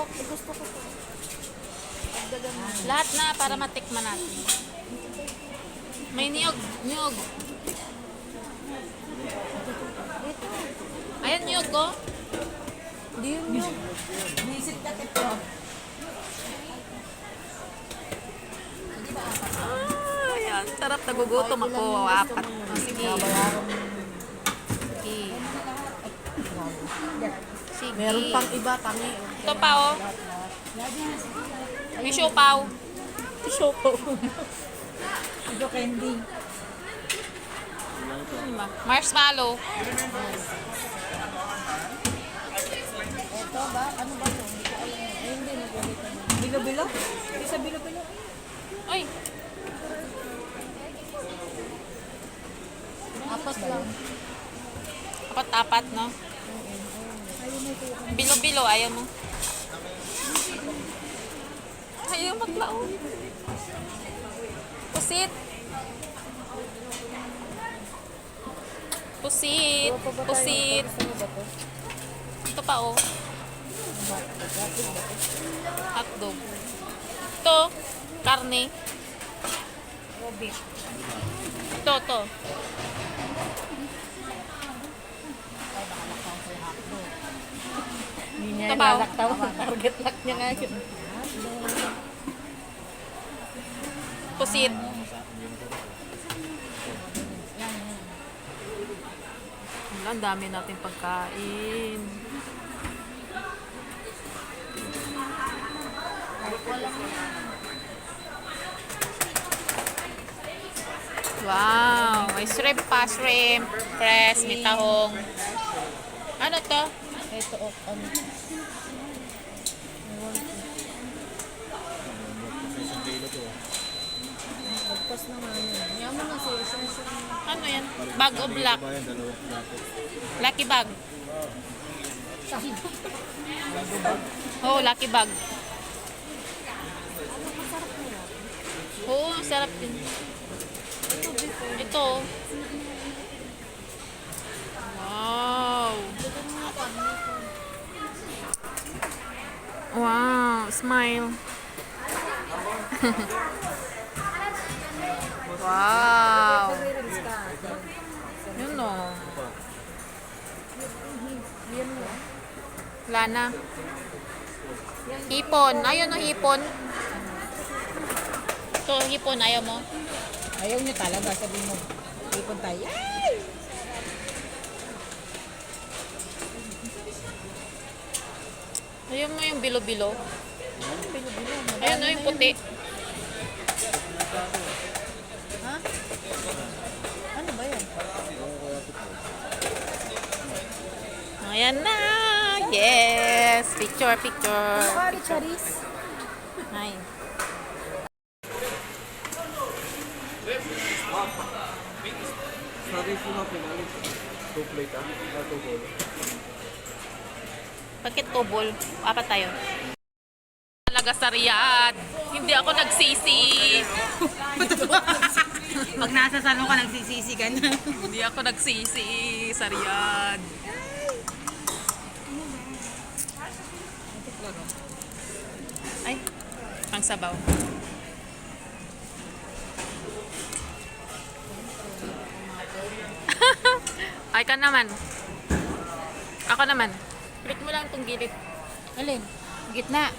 Gusto ko to. Lahat na para matikman natin. May niyog. Niyog. Ayan niyog ko. Hindi yun. Visit ka tito. Ayan. Sarap. Nagugutom ako. Apat. Oh, sige. Sige. Sige. Meron pang iba, tangi. Ito pa oh. May siopaw. Shopo. Ito candy. Marshmallow. Ito ba? Ano ba yun? Hindi ko alam. Ay, hindi. Nagulita na. Bilo-bilo? Hindi sa bilo-bilo. Ay. Apat lang. Apat-apat, no? Bilo-bilo. Ayaw mo. Ayaw maglao. Pusit. Pusit. Pusit. Ito pa, oh. Hotdog. Ito. Karne. Ito. Hindi niya Ito ba? nalaktaw. Target lock niya nga yun. Pusit. Wala, ang dami natin pagkain. Wow! May shrimp pa, shrimp. Fresh, may tahong. Ano to? Ito, ano. Lagpas na nga yun. Yaman na siya. Ano yan? Bag o black? Lucky bag. Oh, lucky bag. Oo, sarap din. Ito. Wow. Wow, smile. Wow. Yun o. Wala na. Hipon. Ayun o, hipon. Ito, hipon. Ayaw mo? Ayaw niya talaga. Sabi mo, ipon tayo. Yay! Ayaw mo yung bilo-bilo. Bilo-bilo. Ayun o, yung puti. Ha? Ano ba yan? Ayan na. Yes. Picture. Pari charis. Ay. Sorry po na pinalit. 2 plate ah. 2 bowl. Bakit tubol? Apat tayo. Talaga sa Riyadh. Hindi ako nagsisi. Pag nasa salon ka, nagsisisi ka na. Hindi ako nagsisi sa Riyadh. Ay, pang sabaw. Ay ka naman. Ako naman. Pilit mo lang itong gilid. Alin? Gitna.